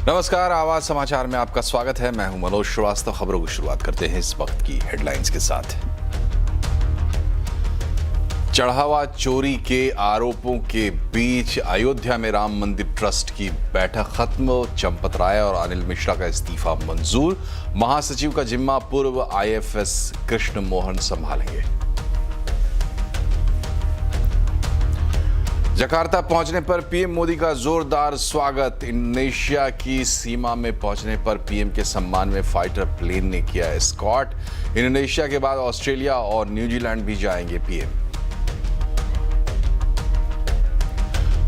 नमस्कार, आवाज समाचार में आपका स्वागत है। मैं हूं मनोज श्रीवास्तव। खबरों की शुरुआत करते हैं इस वक्त की हेडलाइंस के साथ। चढ़ावा चोरी के आरोपों के बीच अयोध्या में राम मंदिर ट्रस्ट की बैठक खत्म। चंपत राय और अनिल मिश्रा का इस्तीफा मंजूर। महासचिव का जिम्मा पूर्व आईएफएस कृष्ण मोहन संभालेंगे। जकार्ता पहुंचने पर पीएम मोदी का जोरदार स्वागत। इंडोनेशिया की सीमा में पहुंचने पर पीएम के सम्मान में फाइटर प्लेन ने किया एस्कॉर्ट। इंडोनेशिया के बाद ऑस्ट्रेलिया और न्यूजीलैंड भी जाएंगे पीएम।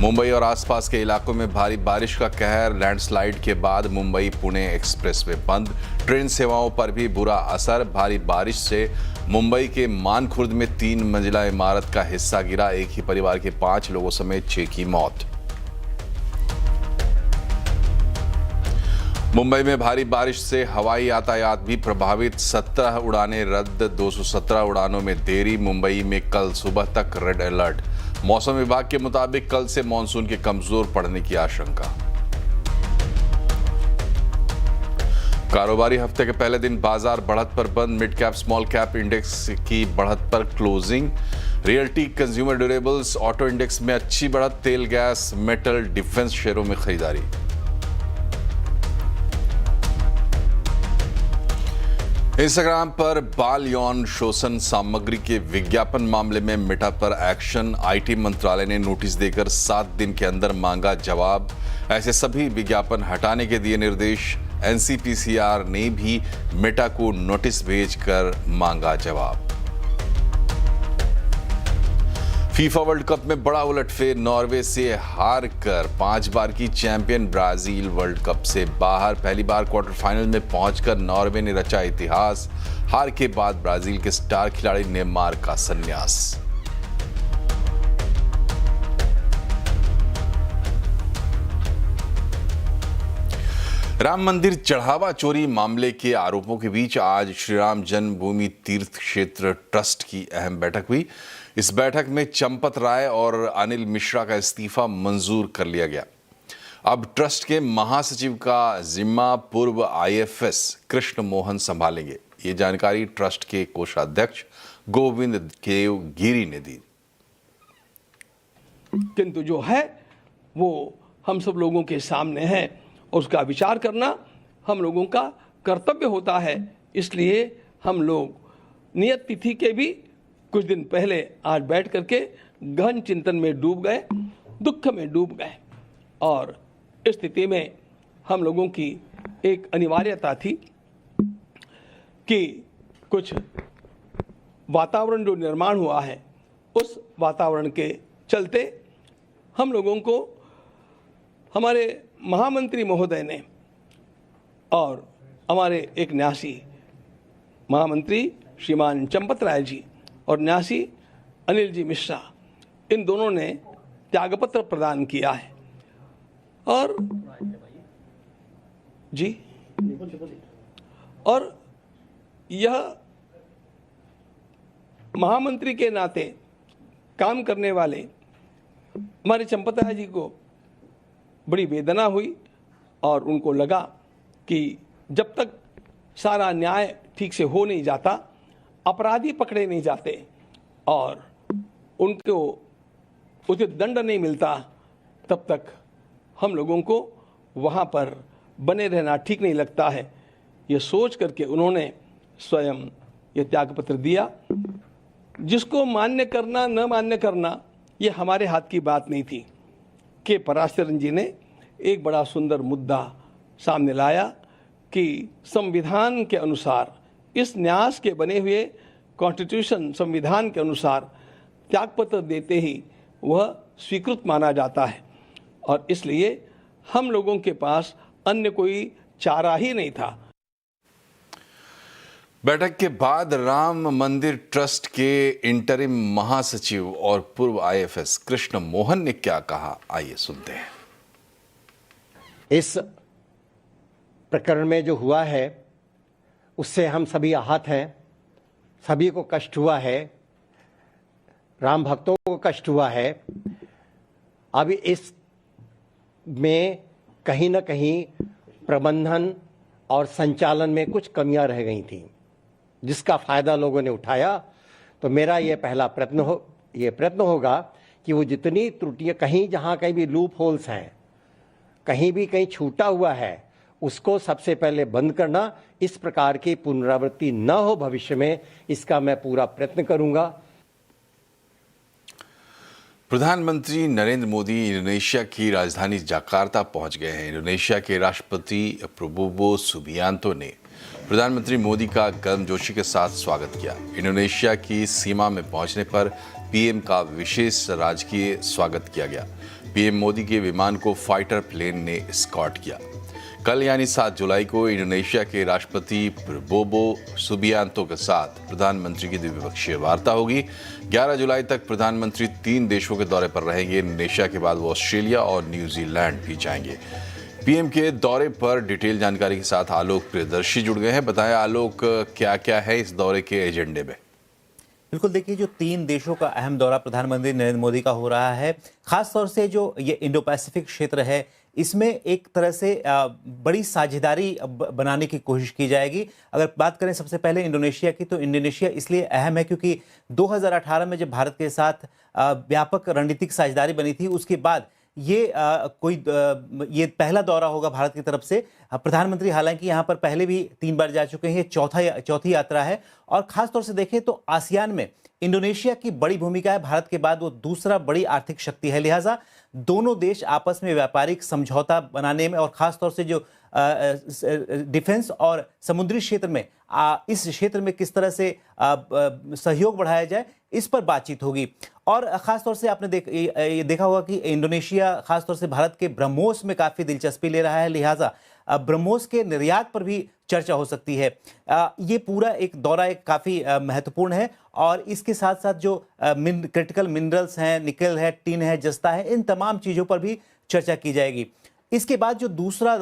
मुंबई और आसपास के इलाकों में भारी बारिश का कहर। लैंडस्लाइड के बाद मुंबई पुणे एक्सप्रेसवे बंद। ट्रेन सेवाओं पर भी बुरा असर। भारी बारिश से मुंबई के मानखुर्द में 3 मंजिला इमारत का हिस्सा गिरा। एक ही परिवार के 5 लोगों समेत 6 की मौत। मुंबई में भारी बारिश से हवाई यातायात भी प्रभावित। 17 उड़ानें रद्द। 217 उड़ानों में देरी। मुंबई में कल सुबह तक रेड अलर्ट। मौसम विभाग के मुताबिक कल से मानसून के कमजोर पड़ने की आशंका। कारोबारी हफ्ते के पहले दिन बाजार बढ़त पर बंद। Mid cap small cap index की बढ़त पर closing. Realty, consumer durables, auto index में अच्छी बढ़त। तेल, गैस, मेटल, डिफेंस शेयरों में खरीदारी। इंस्टाग्राम पर बाल यौन शोषण सामग्री के विज्ञापन मामले में मेटा पर एक्शन। आईटी मंत्रालय ने नोटिस देकर 7 दिन के अंदर मांगा जवाब। ऐसे सभी विज्ञापन हटाने के दिए निर्देश। एनसीपीसीआर ने भी मेटा को नोटिस भेजकर मांगा जवाब। फीफा वर्ल्ड कप में बड़ा उलटफेर। नॉर्वे से हार कर 5 बार की चैंपियन ब्राजील वर्ल्ड कप से बाहर। पहली बार क्वार्टर फाइनल में पहुंचकर नॉर्वे ने रचा इतिहास। हार के बाद ब्राजील के स्टार खिलाड़ी नेमार का संन्यास। राम मंदिर चढ़ावा चोरी मामले के आरोपों के बीच आज श्री राम जन्मभूमि तीर्थ क्षेत्र ट्रस्ट की अहम बैठक हुई। इस बैठक में चंपत राय और अनिल मिश्रा का इस्तीफा मंजूर कर लिया गया। अब ट्रस्ट के महासचिव का जिम्मा पूर्व आईएफएस कृष्ण मोहन संभालेंगे। ये जानकारी ट्रस्ट के कोषाध्यक्ष गोविंद देव गिरी ने दी। किंतु जो है वो हम सब लोगों के सामने है, उसका विचार करना हम लोगों का कर्तव्य होता है। इसलिए हम लोग नियत तिथि के भी कुछ दिन पहले आज बैठ करके गहन चिंतन में डूब गए, दुख में डूब गए। और इस स्थिति में हम लोगों की एक अनिवार्यता थी कि कुछ वातावरण जो निर्माण हुआ है उस वातावरण के चलते हम लोगों को हमारे महामंत्री महोदय ने और हमारे एक न्यासी महामंत्री श्रीमान चंपत राय जी और न्यासी अनिल जी मिश्रा, इन दोनों ने त्यागपत्र प्रदान किया है। और जी और यह महामंत्री के नाते काम करने वाले हमारे चंपत राय जी को बड़ी वेदना हुई और उनको लगा कि जब तक सारा न्याय ठीक से हो नहीं जाता, अपराधी पकड़े नहीं जाते और उनको उचित दंड नहीं मिलता, तब तक हम लोगों को वहाँ पर बने रहना ठीक नहीं लगता है। ये सोच करके उन्होंने स्वयं ये त्यागपत्र दिया। जिसको मान्य करना न मान्य करना ये हमारे हाथ की बात नहीं थी। के पराशरन जी ने एक बड़ा सुंदर मुद्दा सामने लाया कि संविधान के अनुसार, इस न्यास के बने हुए कॉन्स्टिट्यूशन संविधान के अनुसार त्यागपत्र देते ही वह स्वीकृत माना जाता है और इसलिए हम लोगों के पास अन्य कोई चारा ही नहीं था। बैठक के बाद राम मंदिर ट्रस्ट के इंटरिम महासचिव और पूर्व आईएफएस कृष्ण मोहन ने क्या कहा, आइए सुनते हैं। इस प्रकरण में जो हुआ है उससे हम सभी आहत हैं, सभी को कष्ट हुआ है, राम भक्तों को कष्ट हुआ है। अब इस में कहीं न कहीं प्रबंधन और संचालन में कुछ कमियां रह गई थी, जिसका फायदा लोगों ने उठाया। तो मेरा ये पहला प्रयत्न होगा कि वो जितनी त्रुटियां जहां कहीं भी लूप होल्स हैं, कहीं छूटा हुआ है, उसको सबसे पहले बंद करना। इस प्रकार की पुनरावृत्ति न हो भविष्य में, इसका मैं पूरा प्रयत्न करूंगा। प्रधानमंत्री नरेंद्र मोदी इंडोनेशिया की राजधानी जकार्ता पहुंच गए हैं। इंडोनेशिया के राष्ट्रपति प्रबोवो सुबियांतो ने प्रधानमंत्री मोदी का गर्मजोशी के साथ स्वागत किया। इंडोनेशिया की सीमा में पहुंचने पर पीएम का विशेष राजकीय स्वागत किया गया। पीएम मोदी के विमान को फाइटर प्लेन ने एस्कॉर्ट किया। कल यानी 7 जुलाई को इंडोनेशिया के राष्ट्रपति प्रबोवो सुबियांतो के साथ प्रधानमंत्री की द्विपक्षीय वार्ता होगी। 11 जुलाई तक प्रधानमंत्री 3 देशों के दौरे पर रहेंगे। इंडोनेशिया के बाद वो ऑस्ट्रेलिया और न्यूजीलैंड भी जाएंगे। पीएम के दौरे पर डिटेल जानकारी के साथ आलोक प्रियदर्शी जुड़ गए हैं। बताएं आलोक, क्या क्या है इस दौरे के एजेंडे में? बिल्कुल, देखिए, जो 3 देशों का अहम दौरा प्रधानमंत्री नरेंद्र मोदी का हो रहा है, खासतौर से जो ये इंडो पैसिफिक क्षेत्र है, इसमें एक तरह से बड़ी साझेदारी बनाने की कोशिश की जाएगी। अगर बात करें सबसे पहले इंडोनेशिया की, तो इंडोनेशिया इसलिए अहम है क्योंकि 2018 में जब भारत के साथ व्यापक रणनीतिक साझेदारी बनी थी, उसके बाद ये पहला दौरा होगा भारत की तरफ से। प्रधानमंत्री हालांकि यहाँ पर पहले भी 3 बार जा चुके हैं, चौथी यात्रा है। और खासतौर से देखें तो आसियान में इंडोनेशिया की बड़ी भूमिका है। भारत के बाद वो दूसरा बड़ी आर्थिक शक्ति है, लिहाजा दोनों देश आपस में व्यापारिक समझौता बनाने में और खासतौर से जो डिफेंस और समुद्री क्षेत्र में इस क्षेत्र में किस तरह से सहयोग बढ़ाया जाए, इस पर बातचीत होगी। और खासतौर से आपने देखा होगा कि इंडोनेशिया खासतौर से भारत के ब्रह्मोस में काफ़ी दिलचस्पी ले रहा है, लिहाजा ब्रह्मोस के निर्यात पर भी चर्चा हो सकती है। ये पूरा एक दौरा काफ़ी महत्वपूर्ण है और इसके साथ साथ जो क्रिटिकल मिनरल्स हैं, निकल है, टिन है, जस्ता है, इन तमाम चीज़ों पर भी चर्चा की जाएगी। इसके बाद जो दूसरा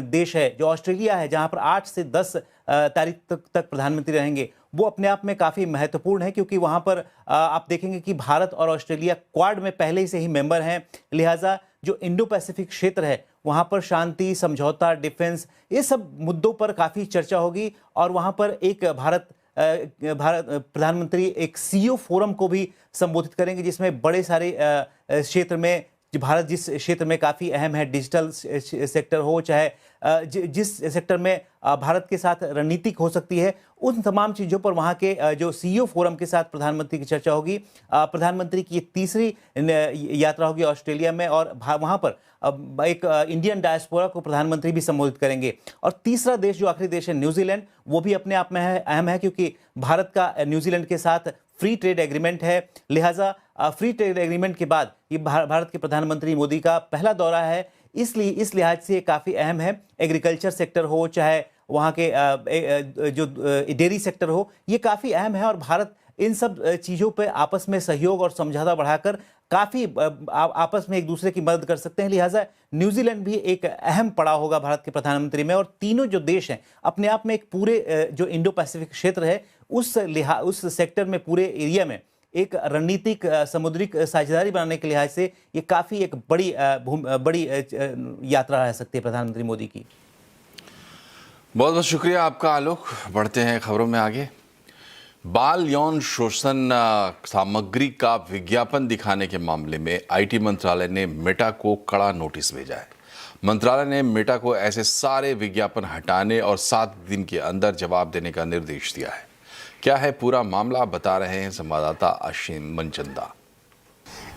देश है, जो ऑस्ट्रेलिया है, जहां पर 8 से 10 तारीख तक प्रधानमंत्री रहेंगे, वो अपने आप में काफ़ी महत्वपूर्ण है क्योंकि वहां पर आप देखेंगे कि भारत और ऑस्ट्रेलिया क्वाड में पहले से ही मेंबर हैं। लिहाजा जो इंडो पैसिफिक क्षेत्र है, वहां पर शांति, समझौता, डिफेंस, ये सब मुद्दों पर काफ़ी चर्चा होगी। और वहां पर एक भारत प्रधानमंत्री एक सीईओ फोरम को भी संबोधित करेंगे, जिसमें बड़े सारे क्षेत्र में भारत जिस क्षेत्र में काफ़ी अहम है, डिजिटल सेक्टर हो, चाहे जिस सेक्टर में भारत के साथ रणनीतिक हो सकती है, उन तमाम चीज़ों पर वहाँ के जो सीईओ फोरम के साथ प्रधानमंत्री की चर्चा होगी। प्रधानमंत्री की ये तीसरी यात्रा होगी ऑस्ट्रेलिया में और वहाँ पर एक इंडियन डायस्पोरा को प्रधानमंत्री भी संबोधित करेंगे। और तीसरा देश जो आखिरी देश है न्यूजीलैंड, वो भी अपने आप में अहम है क्योंकि भारत का न्यूजीलैंड के साथ फ्री ट्रेड एग्रीमेंट है। लिहाजा फ्री ट्रेड एग्रीमेंट के बाद ये भारत के प्रधानमंत्री मोदी का पहला दौरा है, इसलिए इस लिहाज से काफ़ी अहम है। एग्रीकल्चर सेक्टर हो, चाहे वहाँ के जो डेयरी सेक्टर हो, ये काफ़ी अहम है और भारत इन सब चीज़ों पे आपस में सहयोग और समझौता बढ़ाकर काफ़ी आपस में एक दूसरे की मदद कर सकते हैं। लिहाजा न्यूजीलैंड भी एक अहम पड़ाव होगा भारत के प्रधानमंत्री में। और तीनों जो देश हैं अपने आप में एक पूरे जो इंडो पैसिफिक क्षेत्र है, उस सेक्टर में, पूरे एरिया में एक रणनीतिक समुद्रिक साझेदारी बनाने के लिहाज से ये काफ़ी एक बड़ी यात्रा रह सकती है प्रधानमंत्री मोदी की। बहुत बहुत शुक्रिया आपका आलोक। बढ़ते हैं खबरों में आगे। बाल यौन शोषण सामग्री का विज्ञापन दिखाने के मामले में आईटी मंत्रालय ने मेटा को कड़ा नोटिस भेजा है। मंत्रालय ने मेटा को ऐसे सारे विज्ञापन हटाने और 7 दिन के अंदर जवाब देने का निर्देश दिया है। क्या है पूरा मामला, बता रहे हैं संवाददाता अश्विन मनचंदा।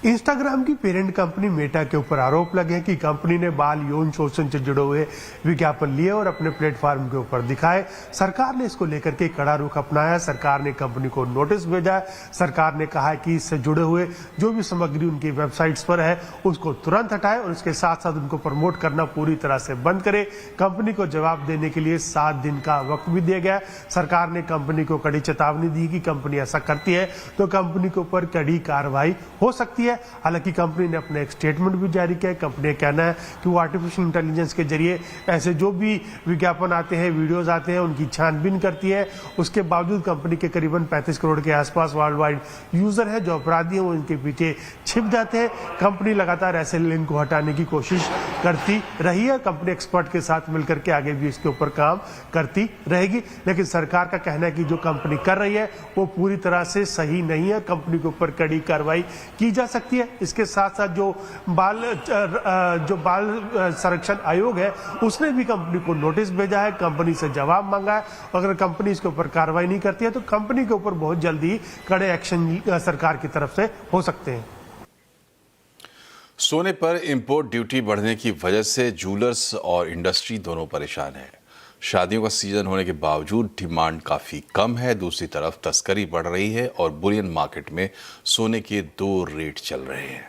इंस्टाग्राम की पेरेंट कंपनी मेटा के ऊपर आरोप लगे हैं कि कंपनी ने बाल यौन शोषण से जुड़े हुए विज्ञापन लिए और अपने प्लेटफॉर्म के ऊपर दिखाए। सरकार ने इसको लेकर के कड़ा रुख अपनाया। सरकार ने कंपनी को नोटिस भेजा है। सरकार ने कहा है कि इससे जुड़े हुए जो भी सामग्री उनकी वेबसाइट्स पर है उसको तुरंत हटाए और इसके साथ साथ उनको प्रमोट करना पूरी तरह से बंद करे। कंपनी को जवाब देने के लिए 7 दिन का वक्त भी दिया गया। सरकार ने कंपनी को कड़ी चेतावनी दी कि कंपनी ऐसा करती है तो कंपनी के ऊपर कड़ी कार्रवाई हो सकती है। है। हालांकि कंपनी ने अपना एक स्टेटमेंट भी जारी किया है। कंपनी का कहना है कि वो आर्टिफिशियल इंटेलिजेंस के जरिए ऐसे जो भी विज्ञापन आते हैं, वीडियोस आते हैं, उनकी छानबीन करती है। उसके बावजूद कंपनी के करीबन 35 करोड़ के आसपास वर्ल्ड वाइड यूजर है जो अपराधी हैं, वो इनके पीछे छिप जाते हैं। कंपनी लगातार ऐसे लिंक को हटाने की कोशिश करती रही है। कंपनी एक्सपर्ट के साथ मिलकर के आगे भी इसके ऊपर काम करती रहेगी, लेकिन सरकार का कहना है कि जो कंपनी कर रही है वो पूरी तरह से सही नहीं है। कंपनी के ऊपर कड़ी कार्रवाई की जा सकती है। इसके साथ साथ जो बाल संरक्षण आयोग है उसने भी कंपनी को नोटिस भेजा है, कंपनी से जवाब मांगा है। अगर कंपनी इसके ऊपर कार्रवाई नहीं करती है तो कंपनी के ऊपर बहुत जल्दी कड़े एक्शन सरकार की तरफ से हो सकते हैं। सोने पर इंपोर्ट ड्यूटी बढ़ने की वजह से जूलर्स और इंडस्ट्री दोनों परेशान हैं। शादियों का सीजन होने के बावजूद डिमांड काफ़ी कम है। दूसरी तरफ तस्करी बढ़ रही है और बुलियन मार्केट में सोने के 2 रेट चल रहे हैं।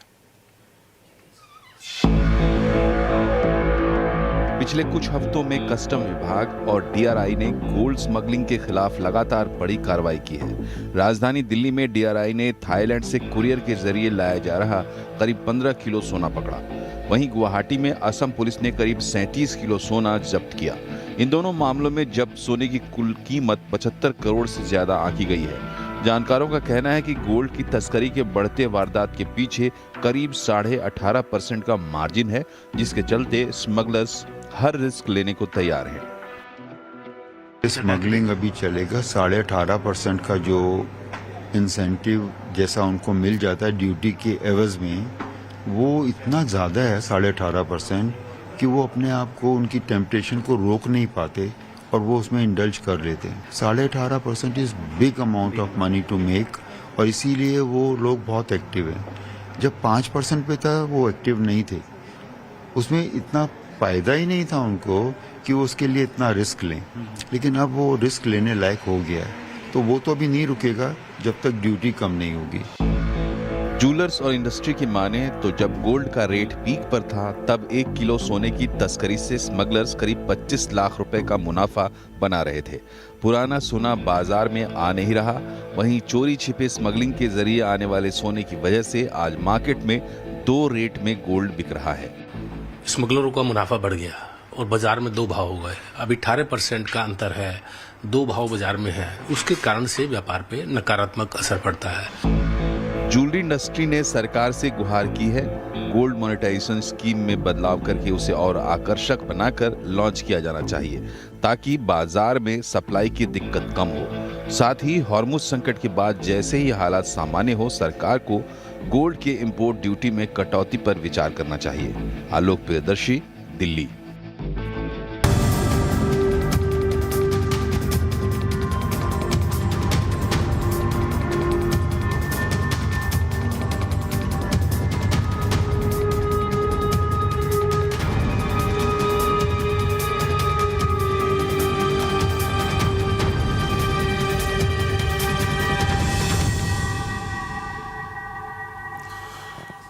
पिछले कुछ हफ्तों में कस्टम विभाग और डीआरआई ने गोल्ड स्मगलिंग के खिलाफ लगातार बड़ी कार्रवाई की है। राजधानी दिल्ली में डीआरआई ने थाईलैंड से कुरियर के जरिए लाया जा रहा करीब 15 किलो सोना पकड़ा। वहीं गुवाहाटी में असम पुलिस ने करीब 37 किलो सोना जब्त किया। इन दोनों मामलों में जब्त सोने की कुल कीमत 75 करोड़ से ज्यादा आंकी गई है। जानकारों का कहना है कि गोल्ड की तस्करी के बढ़ते वारदात के पीछे करीब 18.5% का मार्जिन है, जिसके चलते स्मगलर्स हर रिस्क लेने को तैयार हैं। स्मगलिंग अभी चलेगा। 18.5% का जो इंसेंटिव जैसा उनको मिल जाता है ड्यूटी के एवज में, वो इतना ज़्यादा है 18.5% कि वो अपने आप को, उनकी टेम्पटेशन को रोक नहीं पाते और वो उसमें इंडल्ज कर लेते हैं। 18.5% is big amount of money to make, और इसीलिए वो लोग बहुत एक्टिव हैं। जब 5% पे था वो एक्टिव नहीं थे, उसमें इतना फायदा ही नहीं था उनको कि वो उसके लिए इतना रिस्क लें। लेकिन अब वो रिस्क लेने लायक हो गया है, तो वो तो अभी नहीं रुकेगा जब तक ड्यूटी कम नहीं होगी। जूलर्स और इंडस्ट्री की माने तो जब गोल्ड का रेट पीक पर था तब 1 किलो सोने की तस्करी से स्मगलर्स करीब 25 लाख रुपए का मुनाफा बना रहे थे। पुराना सोना बाजार में आ नहीं रहा। वहीं चोरी छिपे स्मगलिंग के जरिए आने वाले सोने की वजह से आज मार्केट में 2 रेट में गोल्ड बिक रहा है। स्मगलरों का मुनाफा बढ़ गया और बाजार में 2 भाव हो गए। अब 18% का अंतर है, 2 भाव बाजार में है। उसके कारण से व्यापार पे नकारात्मक असर पड़ता है। ज्वेलरी इंडस्ट्री ने सरकार से गुहार की है, गोल्ड मोनेटाइजेशन स्कीम में बदलाव करके उसे और आकर्षक बनाकर लॉन्च किया जाना चाहिए, ताकि बाजार में सप्लाई की दिक्कत कम हो। साथ ही हॉर्मुज संकट के बाद जैसे ही हालात सामान्य हो, सरकार को गोल्ड के इंपोर्ट ड्यूटी में कटौती पर विचार करना चाहिए। आलोक प्रियदर्शी, दिल्ली।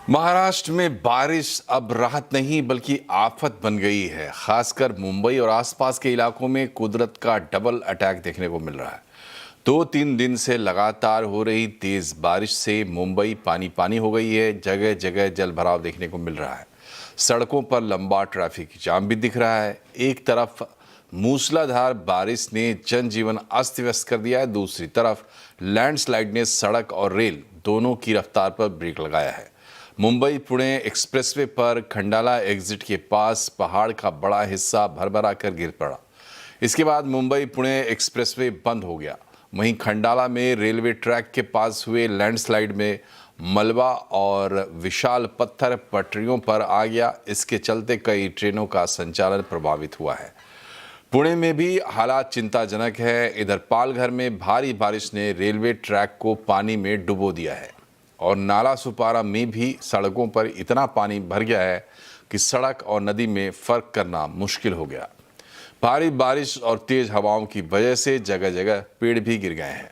महाराष्ट्र में बारिश अब राहत नहीं बल्कि आफत बन गई है। खासकर मुंबई और आसपास के इलाकों में कुदरत का डबल अटैक देखने को मिल रहा है। 2-3 दिन से लगातार हो रही तेज बारिश से मुंबई पानी पानी हो गई है। जगह जगह जल भराव देखने को मिल रहा है। सड़कों पर लंबा ट्रैफिक जाम भी दिख रहा है। एक तरफ मूसलाधार बारिश ने जनजीवन अस्त व्यस्त कर दिया है, दूसरी तरफ लैंडस्लाइड ने सड़क और रेल दोनों की रफ्तार पर ब्रेक लगाया है। मुंबई पुणे एक्सप्रेसवे पर खंडाला एग्जिट के पास पहाड़ का बड़ा हिस्सा भरभरा कर गिर पड़ा। इसके बाद मुंबई पुणे एक्सप्रेसवे बंद हो गया। वहीं खंडाला में रेलवे ट्रैक के पास हुए लैंडस्लाइड में मलबा और विशाल पत्थर पटरियों पर आ गया। इसके चलते कई ट्रेनों का संचालन प्रभावित हुआ है। पुणे में भी हालात चिंताजनक है। इधर पालघर में भारी बारिश ने रेलवे ट्रैक को पानी में डुबो दिया है और नाला सुपारा में भी सड़कों पर इतना पानी भर गया है कि सड़क और नदी में फर्क करना मुश्किल हो गया। भारी बारिश और तेज हवाओं की वजह से जगह जगह पेड़ भी गिर गए हैं।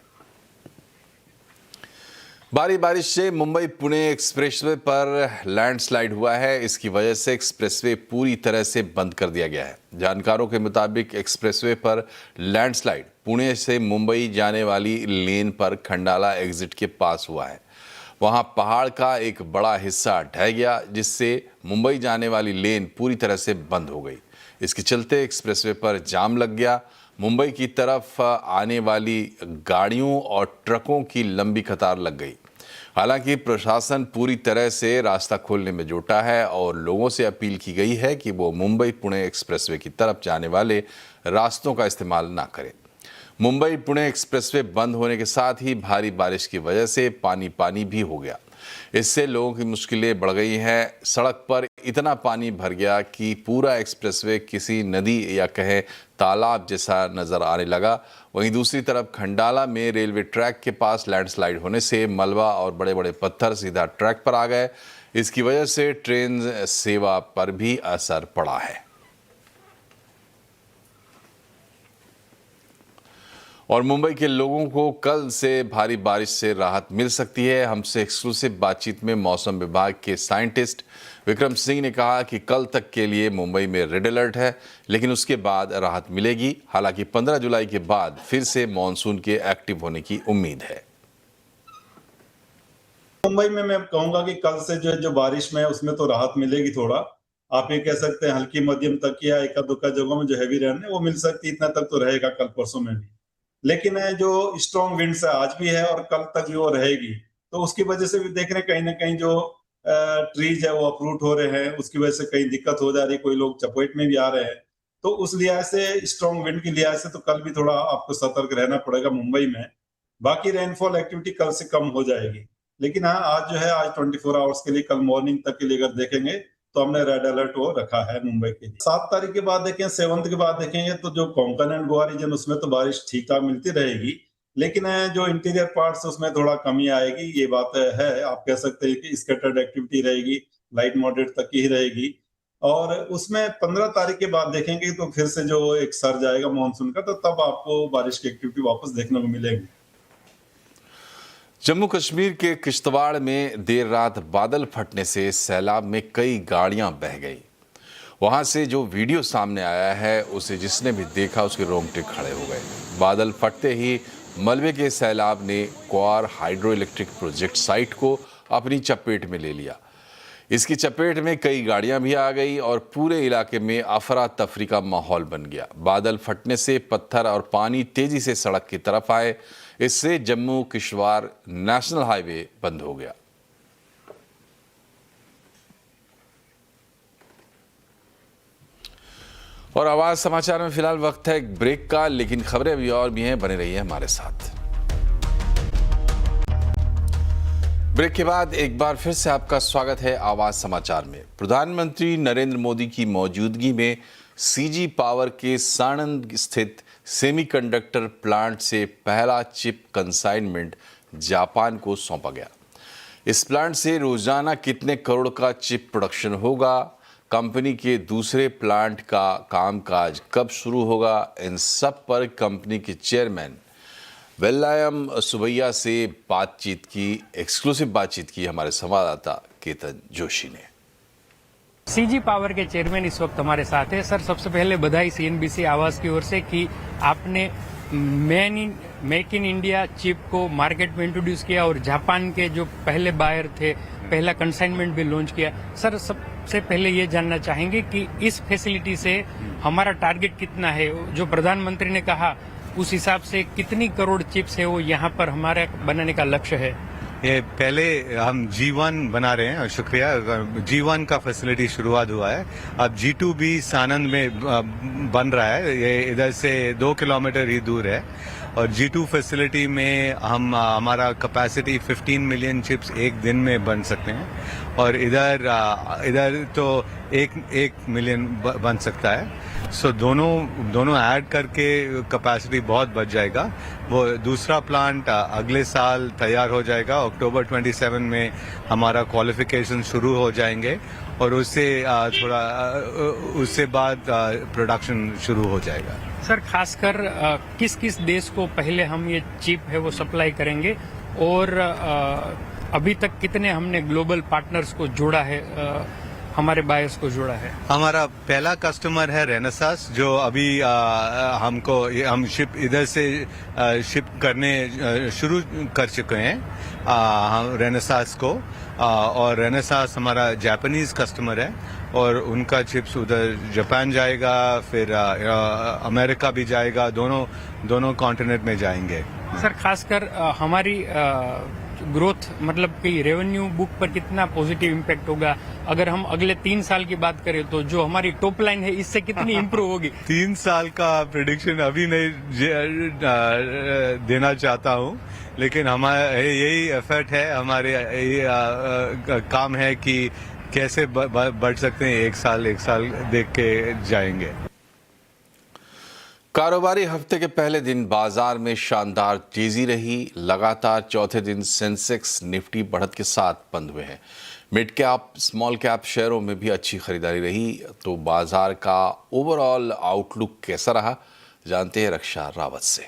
भारी बारिश से मुंबई पुणे एक्सप्रेसवे पर लैंडस्लाइड हुआ है। इसकी वजह से एक्सप्रेसवे पूरी तरह से बंद कर दिया गया है। जानकारों के मुताबिक एक्सप्रेसवे पर लैंडस्लाइड पुणे से मुंबई जाने वाली लेन पर खंडाला एग्जिट के पास हुआ है। वहां पहाड़ का एक बड़ा हिस्सा ढह गया, जिससे मुंबई जाने वाली लेन पूरी तरह से बंद हो गई। इसके चलते एक्सप्रेसवे पर जाम लग गया। मुंबई की तरफ आने वाली गाड़ियों और ट्रकों की लंबी कतार लग गई। हालांकि प्रशासन पूरी तरह से रास्ता खोलने में जुटा है और लोगों से अपील की गई है कि वो मुंबई पुणे एक्सप्रेसवे की तरफ जाने वाले रास्तों का इस्तेमाल ना करें। मुंबई पुणे एक्सप्रेसवे बंद होने के साथ ही भारी बारिश की वजह से पानी भी हो गया। इससे लोगों की मुश्किलें बढ़ गई हैं। सड़क पर इतना पानी भर गया कि पूरा एक्सप्रेसवे किसी नदी या कहें तालाब जैसा नजर आने लगा। वहीं दूसरी तरफ खंडाला में रेलवे ट्रैक के पास लैंडस्लाइड होने से मलबा और बड़े बड़े पत्थर सीधा ट्रैक पर आ गए। इसकी वजह से ट्रेन सेवा पर भी असर पड़ा है। और मुंबई के लोगों को कल से भारी बारिश से राहत मिल सकती है। हमसे एक्सक्लूसिव बातचीत में मौसम विभाग के साइंटिस्ट विक्रम सिंह ने कहा कि कल तक के लिए मुंबई में रेड अलर्ट है, लेकिन उसके बाद राहत मिलेगी। हालांकि 15 जुलाई के बाद फिर से मानसून के एक्टिव होने की उम्मीद है। मुंबई में मैं कहूंगा कि कल से जो बारिश में है उसमें तो राहत मिलेगी। थोड़ा आप ये कह सकते हैं हल्की मध्यम तक या एक दुक्का जगहों में जो हैवी रेन है वो मिल सकती है। इतना तक तो रहेगा कल परसों में भी। लेकिन जो स्ट्रॉन्ग विंड्स है आज भी है और कल तक भी वो रहेगी, तो उसकी वजह से भी देख रहे हैं कहीं ना कहीं जो ट्रीज है वो अपरूट हो रहे हैं। उसकी वजह से कहीं दिक्कत हो जा रही है, कोई लोग चपेट में भी आ रहे हैं। तो उस लिहाज से स्ट्रॉन्ग विंड की लिहाज से तो कल भी थोड़ा आपको सतर्क रहना पड़ेगा मुंबई में। बाकी रेनफॉल एक्टिविटी कल से कम हो जाएगी। लेकिन हाँ, आज जो है आज 24 आवर्स के लिए, कल मॉर्निंग तक के लिए अगर देखेंगे तो हमने रेड अलर्ट वो रखा है मुंबई के लिए। 7 तारीख के बाद देखें, 7 के बाद देखेंगे तो जो कोंकण एंड गोवा रीजन उसमें तो बारिश ठीक ठाक मिलती रहेगी। लेकिन जो इंटीरियर पार्ट्स उसमें थोड़ा कमी आएगी, ये बात है। आप कह सकते हैं कि स्कैटर्ड एक्टिविटी रहेगी, लाइट मॉडरेट तक ही रहेगी। और उसमें 15 तारीख के बाद देखेंगे तो फिर से जो एक सर्ज आएगा मानसून का, तो तब आपको बारिश की एक्टिविटी वापस देखने को मिलेगी। जम्मू कश्मीर के किश्तवाड़ में देर रात बादल फटने से सैलाब में कई गाड़ियां बह गई। वहां से जो वीडियो सामने आया है उसे जिसने भी देखा उसके रोंगटे खड़े हो गए। बादल फटते ही मलबे के सैलाब ने क्वार हाइड्रो इलेक्ट्रिक प्रोजेक्ट साइट को अपनी चपेट में ले लिया। इसकी चपेट में कई गाड़ियां भी आ गई और पूरे इलाके में अफरा तफरी का माहौल बन गया। बादल फटने से पत्थर और पानी तेजी से सड़क की तरफ आए। इससे जम्मू किश्तवाड़ नेशनल हाईवे बंद हो गया। और आवाज समाचार में फिलहाल वक्त है एक ब्रेक का, लेकिन खबरें अभी और भी हैं, बने रहिए हमारे साथ। ब्रेक के बाद एक बार फिर से आपका स्वागत है आवाज समाचार में। प्रधानमंत्री नरेंद्र मोदी की मौजूदगी में सीजी पावर के साणंद स्थित सेमीकंडक्टर प्लांट से पहला चिप कंसाइनमेंट जापान को सौंपा गया। इस प्लांट से रोजाना कितने करोड़ का चिप प्रोडक्शन होगा, कंपनी के दूसरे प्लांट का कामकाज कब शुरू होगा, इन सब पर कंपनी के चेयरमैन वेल्लायम सुबैया से एक्सक्लूसिव बातचीत की हमारे संवाददाता केतन जोशी ने। सीजी पावर के चेयरमैन इस वक्त हमारे साथ है। सर, सबसे पहले बधाई सीएनबीसी आवाज की ओर से कि आपने मेक इन इंडिया चिप को मार्केट में इंट्रोड्यूस किया और जापान के जो पहले बायर थे पहला कंसाइनमेंट भी लॉन्च किया। सर, सबसे पहले ये जानना चाहेंगे कि इस फैसिलिटी से हमारा टारगेट कितना है, जो प्रधानमंत्री ने कहा उस हिसाब से कितनी करोड़ चिप्स है वो यहाँ पर हमारे बनाने का लक्ष्य है? ये पहले हम G1 बना रहे हैं, शुक्रिया। G1 का फैसिलिटी शुरुआत हुआ है। अब G2 भी सानंद में बन रहा है, ये इधर से 2 किलोमीटर ही दूर है। और G2 फैसिलिटी में हमारा कैपेसिटी 15 मिलियन चिप्स एक दिन में बन सकते हैं और इधर तो 1 मिलियन बन सकता है। सो दोनों ऐड करके कैपेसिटी बहुत बढ़ जाएगा। वो दूसरा प्लांट अगले साल तैयार हो जाएगा। अक्टूबर 27 में हमारा क्वालिफिकेशन शुरू हो जाएंगे और उससे बाद प्रोडक्शन शुरू हो जाएगा। सर, खासकर किस किस देश को पहले हम ये चिप है वो सप्लाई करेंगे और अभी तक कितने हमने ग्लोबल पार्टनर्स को जोड़ा है? हमारे बायर्स को जोड़ा है? हमारा पहला कस्टमर है रेनेसास, जो अभी हम शिप इधर से शिप करने शुरू कर चुके हैं हम रेनेसास को, और रेनेसास हमारा जापानीज कस्टमर है और उनका चिप्स उधर जापान जाएगा, फिर अमेरिका भी जाएगा, दोनों कॉन्टिनेंट में जाएंगे। सर, खासकर हमारी ग्रोथ मतलब कि रेवेन्यू बुक पर कितना पॉजिटिव इम्पैक्ट होगा? अगर हम अगले 3 साल की बात करें तो जो हमारी टॉप लाइन है इससे कितनी इम्प्रूव होगी? 3 साल का प्रेडिक्शन अभी नहीं देना चाहता हूँ, लेकिन हमारा यही एफर्ट है, हमारे यही काम है कि कैसे बढ़ सकते हैं। एक साल देख के जाएंगे। कारोबारी हफ्ते के पहले दिन बाजार में शानदार तेजी रही। लगातार चौथे दिन सेंसेक्स निफ्टी बढ़त के साथ बंद हुए हैं। मिड कैप स्मॉल कैप शेयरों में भी अच्छी खरीदारी रही। तो बाजार का ओवरऑल आउटलुक कैसा रहा, जानते हैं रक्षा रावत से।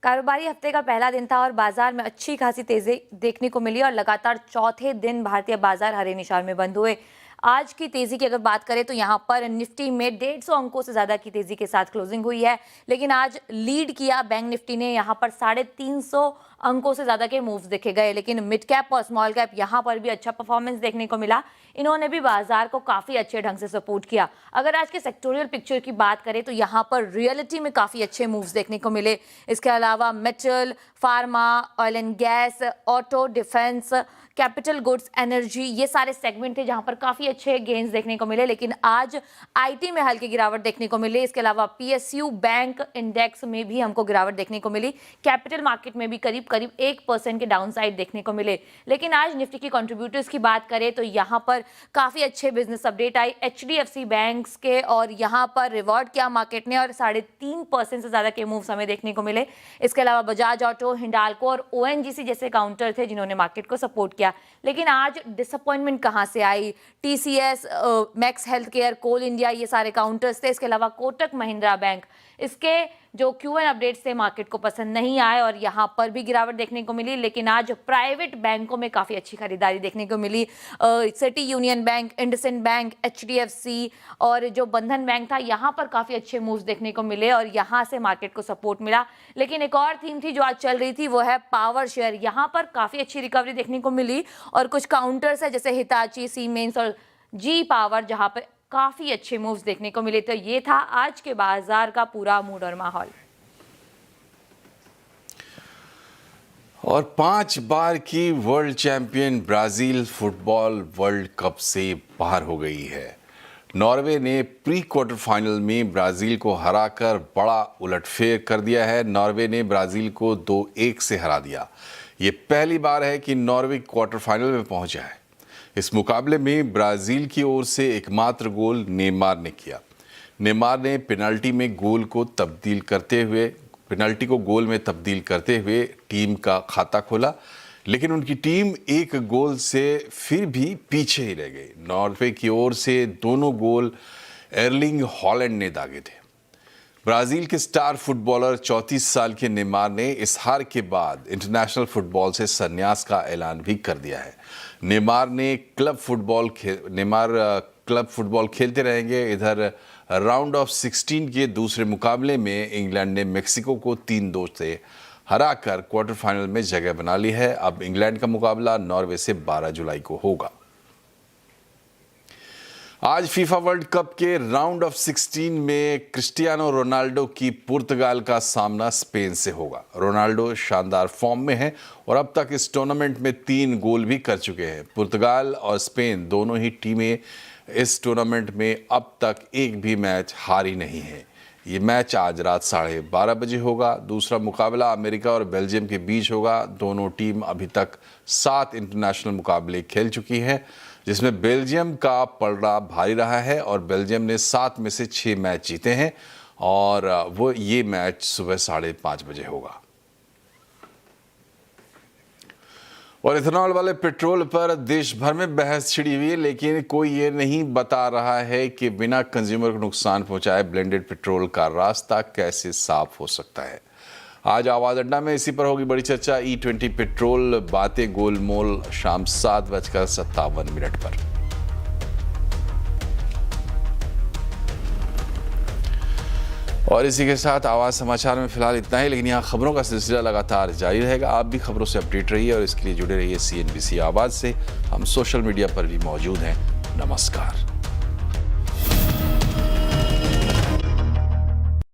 कारोबारी हफ्ते का पहला दिन था और बाजार में अच्छी खासी तेजी देखने को मिली और लगातार चौथे दिन भारतीय बाजार हरे निशान में बंद हुए। आज की तेजी की अगर बात करें तो यहाँ पर निफ्टी में 150 अंकों से ज्यादा की तेजी के साथ क्लोजिंग हुई है, लेकिन आज लीड किया बैंक निफ्टी ने। यहाँ पर 350 अंकों से ज्यादा के मूव्स देखे गए, लेकिन मिड कैप और स्मॉल कैप यहाँ पर भी अच्छा परफॉर्मेंस देखने को मिला। इन्होंने भी बाजार को काफी अच्छे ढंग से सपोर्ट किया। अगर आज के सेक्टोरियल पिक्चर की बात करें तो यहाँ पर रियलिटी में काफी अच्छे मूव्स देखने को मिले। इसके अलावा metal, pharma, oil and gas, auto, defence, capital goods, energy, ये सारे सेगमेंट थे जहां पर काफी अच्छे गेन्स देखने को मिले। लेकिन आज आईटी में हल्की गिरावट देखने को मिली। इसके अलावा पीएसयू बैंक इंडेक्स में भी हमको गिरावट देखने को मिली। कैपिटल मार्केट में भी करीब 1% के डाउन साइड देखने को मिले। लेकिन आज निफ्टी की कंट्रीब्यूटर्स की बात करें तो यहाँ पर काफी अच्छे बिजनेस अपडेट आई HDFC बैंक्स के, और यहाँ पर रिवॉर्ड किया मार्केट ने और 3.5% से ज्यादा के मूव्स हमें देखने को मिले। इसके अलावा बजाज ऑटो, हिंडाल्को और ONGC जैसे काउंटर थे जिन्होंने मार्केट को सपोर्ट किया। लेकिन आज डिसअपॉइंटमेंट कहां से आई? TCS, मैक्स हेल्थ केयर, कोल इंडिया, ये सारे काउंटर्स थे। इसके अलावा कोटक महिंद्रा बैंक, इसके जो Q1 अपडेट्स थे मार्केट को पसंद नहीं आए और यहां पर भी गिरावट देखने को मिली। लेकिन आज प्राइवेट बैंकों में काफी अच्छी खरीदारी देखने को मिली। सिटी यूनियन बैंक, इंडसइंड बैंक, HDFC और जो बंधन बैंक था, यहां पर काफी अच्छे मूव्स देखने को मिले और यहां से मार्केट को सपोर्ट मिला। लेकिन एक और थीम थी जो आज चल रही थी, वो है पावर शेयर। यहां पर काफी अच्छी रिकवरी देखने को मिली और कुछ काउंटर्स है जैसे हिताची, सीमेंस और जी पावर, जहां पर काफी अच्छे मूव्स देखने को मिले। तो ये था आज के बाजार का पूरा मूड और माहौल। और 5 बार की world champion Brazil football world cup से बाहर हो गई है। नॉर्वे ने प्री क्वार्टर फाइनल में ब्राजील को हराकर बड़ा उलटफेर कर दिया है। नॉर्वे ने ब्राजील को 2-1 से हरा दिया। ये पहली बार है कि नॉर्वे क्वार्टर फाइनल में पहुंचा है। इस मुकाबले में ब्राजील की ओर से एकमात्र गोल नेमार ने किया। नेमार ने पेनल्टी को गोल में तब्दील करते हुए टीम का खाता खोला, लेकिन उनकी टीम एक गोल से फिर भी पीछे ही रह गई। नॉर्वे की ओर से दोनों गोल एर्लिंग हॉलैंड ने दागे थे। ब्राजील के स्टार फुटबॉलर 34 साल के नेमार ने इस हार के बाद इंटरनेशनल फुटबॉल से संन्यास का ऐलान भी कर दिया है। नेमार क्लब फुटबॉल खेलते रहेंगे। इधर राउंड ऑफ 16 के दूसरे मुकाबले में इंग्लैंड ने मेक्सिको को 3-2 से हराकर क्वार्टर फाइनल में जगह बना ली है। अब इंग्लैंड का मुकाबला नॉर्वे से 12 जुलाई को होगा। आज फीफा वर्ल्ड कप के राउंड ऑफ 16 में क्रिस्टियानो रोनाल्डो की पुर्तगाल का सामना स्पेन से होगा। रोनाल्डो शानदार फॉर्म में है और अब तक इस टूर्नामेंट में 3 गोल भी कर चुके हैं। पुर्तगाल और स्पेन दोनों ही टीमें इस टूर्नामेंट में अब तक एक भी मैच हारी नहीं है। ये मैच आज रात 12:30 बजे होगा। दूसरा मुकाबला अमेरिका और बेल्जियम के बीच होगा। दोनों टीम अभी तक 7 इंटरनेशनल मुकाबले खेल चुकी हैं, जिसमें बेल्जियम का पलड़ा भारी रहा है और बेल्जियम ने 7 में से 6 मैच जीते हैं और वो ये मैच सुबह 5:30 बजे होगा। और इथेनॉल वाले पेट्रोल पर देश भर में बहस छिड़ी हुई है, लेकिन कोई ये नहीं बता रहा है कि बिना कंज्यूमर को नुकसान पहुंचाए ब्लेंडेड पेट्रोल का रास्ता कैसे साफ हो सकता है। आज आवाज अड्डा में इसी पर होगी बड़ी चर्चा। E20 पेट्रोल बातें गोलमोल शाम 7:57 पर। और इसी के साथ आवाज़ समाचार में फिलहाल इतना ही, लेकिन यहाँ खबरों का सिलसिला लगातार जारी रहेगा। आप भी खबरों से अपडेट रहिए और इसके लिए जुड़े रहिए CNBC आवाज़ से। हम सोशल मीडिया पर भी मौजूद हैं। नमस्कार।